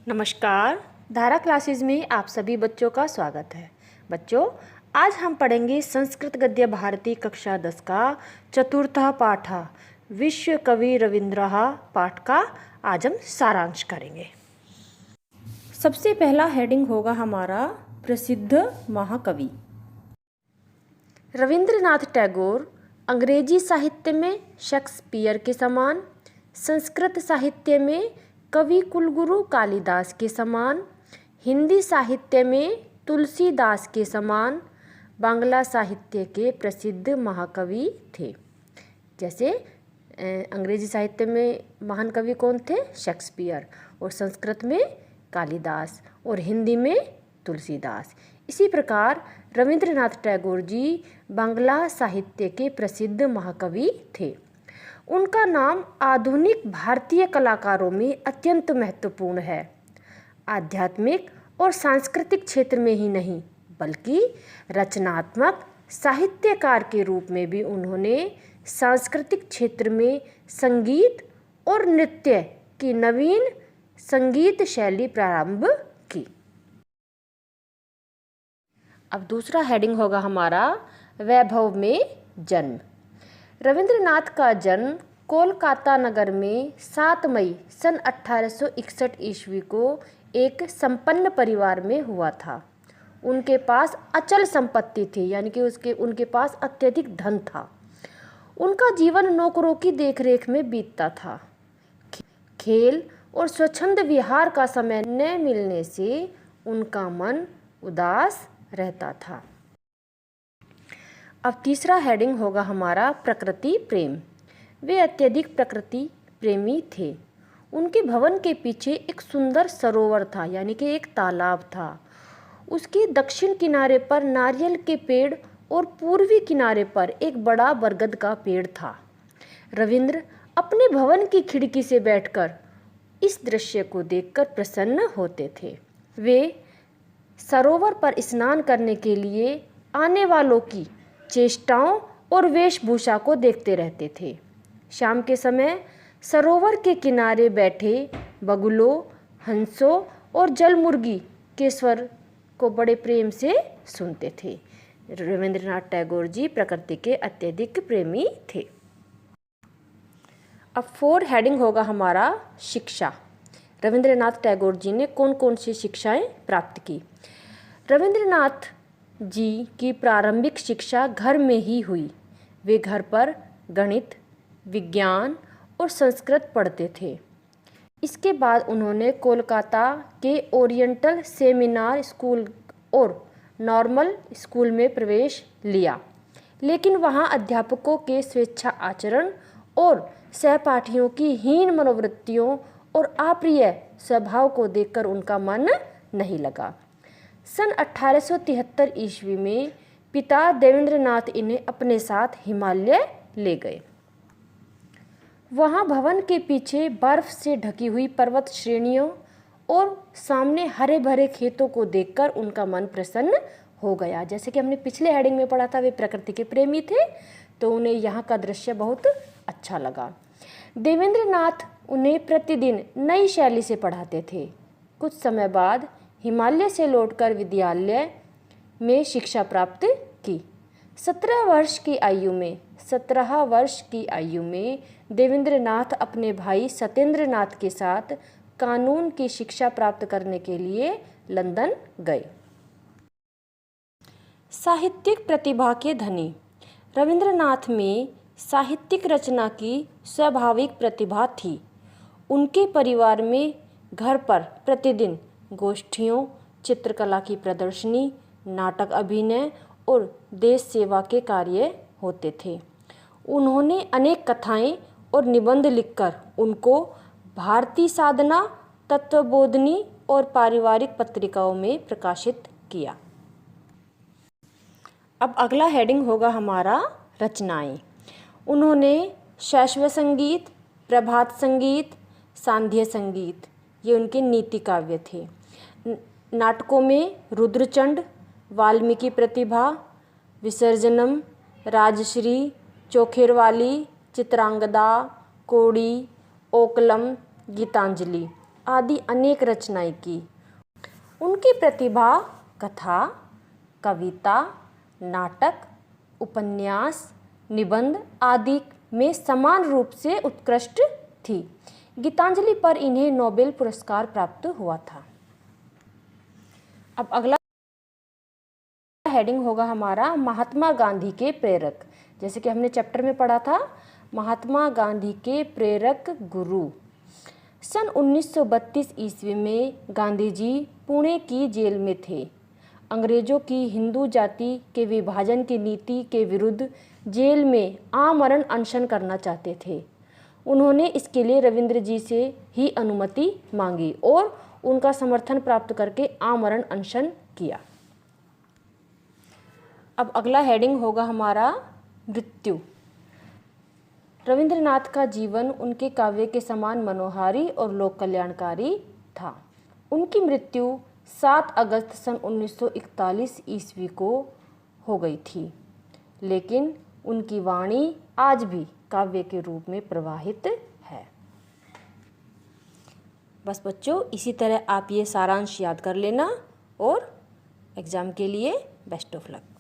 नमस्कार। धारा क्लासेस में आप सभी बच्चों का स्वागत है। बच्चों, आज हम पढ़ेंगे संस्कृत गद्य भारती कक्षा 10 का चतुर्थः पाठ विश्व कवि रविन्द्रः पाठ का आज हम सारांश करेंगे। सबसे पहला हेडिंग होगा हमारा प्रसिद्ध महाकवि। रविंद्रनाथ टैगोर अंग्रेजी साहित्य में शेक्सपियर के समान, संस्कृत साहित्य में कवि कुलगुरु कालिदास के समान, हिंदी साहित्य में तुलसीदास के समान, बांग्ला साहित्य के प्रसिद्ध महाकवि थे। जैसे अंग्रेजी साहित्य में महान कवि कौन थे? शेक्सपियर, और संस्कृत में कालिदास और हिंदी में तुलसीदास। इसी प्रकार रविंद्रनाथ टैगोर जी बांग्ला साहित्य के प्रसिद्ध महाकवि थे। उनका नाम आधुनिक भारतीय कलाकारों में अत्यंत महत्वपूर्ण है। आध्यात्मिक और सांस्कृतिक क्षेत्र में ही नहीं, बल्कि रचनात्मक साहित्यकार के रूप में भी उन्होंने सांस्कृतिक क्षेत्र में संगीत और नृत्य की नवीन संगीत शैली प्रारंभ की। अब दूसरा हेडिंग होगा हमारा वैभव में जन्म। रविंद्रनाथ का जन्म कोलकाता नगर में 7 मई सन 1861 ईस्वी को एक संपन्न परिवार में हुआ था। उनके पास अचल संपत्ति थी, यानी कि उनके पास अत्यधिक धन था। उनका जीवन नौकरों की देखरेख में बीतता था। खेल और स्वच्छंद विहार का समय न मिलने से उनका मन उदास रहता था। अब तीसरा हेडिंग होगा हमारा प्रकृति प्रेम। वे अत्यधिक प्रकृति प्रेमी थे। उनके भवन के पीछे एक सुंदर सरोवर था, यानी कि एक तालाब था। उसके दक्षिण किनारे पर नारियल के पेड़ और पूर्वी किनारे पर एक बड़ा बरगद का पेड़ था। रविंद्र अपने भवन की खिड़की से बैठकर इस दृश्य को देखकर प्रसन्न होते थे। वे सरोवर पर स्नान करने के लिए आने वालों की चेष्टाओं और वेशभूषा को देखते रहते थे। शाम के समय सरोवर के किनारे बैठे बगुलों, हंसों और जलमुर्गी के स्वर को बड़े प्रेम से सुनते थे। रविंद्रनाथ टैगोर जी प्रकृति के अत्यधिक प्रेमी थे। अब 4 हेडिंग होगा हमारा शिक्षा। रविंद्रनाथ टैगोर जी ने कौन कौन सी शिक्षाएं प्राप्त की? रविंद्रनाथ जी की प्रारंभिक शिक्षा घर में ही हुई। वे घर पर गणित, विज्ञान और संस्कृत पढ़ते थे। इसके बाद उन्होंने कोलकाता के ओरिएंटल सेमिनार स्कूल और नॉर्मल स्कूल में प्रवेश लिया, लेकिन वहां अध्यापकों के स्वेच्छा आचरण और सहपाठियों की हीन मनोवृत्तियों और अप्रिय स्वभाव को देखकर उनका मन नहीं लगा। सन 1873 ईस्वी में पिता देवेंद्रनाथ इन्हें अपने साथ हिमालय ले गए। वहां भवन के पीछे बर्फ से ढकी हुई पर्वत श्रेणियों और सामने हरे भरे खेतों को देखकर उनका मन प्रसन्न हो गया। जैसे कि हमने पिछले हेडिंग में पढ़ा था, वे प्रकृति के प्रेमी थे, तो उन्हें यहाँ का दृश्य बहुत अच्छा लगा। देवेंद्रनाथ उन्हें प्रतिदिन नई शैली से पढ़ाते थे। कुछ समय बाद हिमालय से लौटकर विद्यालय में शिक्षा प्राप्त की। 17 वर्ष की आयु में देवेंद्रनाथ अपने भाई सत्येंद्रनाथ के साथ कानून की शिक्षा प्राप्त करने के लिए लंदन गए। साहित्यिक प्रतिभा के धनी। रविंद्रनाथ में साहित्यिक रचना की स्वाभाविक प्रतिभा थी। उनके परिवार में घर पर प्रतिदिन गोष्ठियों, चित्रकला की प्रदर्शनी, नाटक अभिनय और देश सेवा के कार्य होते थे। उन्होंने अनेक कथाएं और निबंध लिखकर उनको भारतीय साधना, तत्वबोधिनी और पारिवारिक पत्रिकाओं में प्रकाशित किया। अब अगला हेडिंग होगा हमारा रचनाएं। उन्होंने शैशव संगीत, प्रभात संगीत, सांध्य संगीत, ये उनके नीति काव्य थे। नाटकों में रुद्रचंड, वाल्मीकि प्रतिभा, विसर्जनम, राजश्री, चोखेरवाली, चित्रांगदा, कोड़ी, ओकलम, गीतांजलि आदि अनेक रचनाएं की। उनकी प्रतिभा कथा, कविता, नाटक, उपन्यास, निबंध आदि में समान रूप से उत्कृष्ट थी। गीतांजलि पर इन्हें नोबेल पुरस्कार प्राप्त हुआ था। अब अगला हेडिंग होगा हमारा महात्मा गांधी के प्रेरक। जैसे कि हमने चैप्टर में पढ़ा था, महात्मा गांधी के प्रेरक गुरु। सन 1932 ईस्वी में गांधी जी पुणे की जेल में थे। अंग्रेजों की हिंदू जाति के विभाजन की नीति के विरुद्ध जेल में आमरण अनशन करना चाहते थे। उन्होंने इसके लिए रविंद्र जी से ही अनुमति मांगी और उनका समर्थन प्राप्त करके आमरण अनशन किया। अब अगला हेडिंग होगा हमारा मृत्यु। रविंद्रनाथ का जीवन उनके काव्य के समान मनोहारी और लोक कल्याणकारी था। उनकी मृत्यु 7 अगस्त सन 1941 ईस्वी को हो गई थी, लेकिन उनकी वाणी आज भी काव्य के रूप में प्रवाहित है। बस बच्चों, इसी तरह आप ये सारांश याद कर लेना और एग्ज़ाम के लिए बेस्ट ऑफ लक।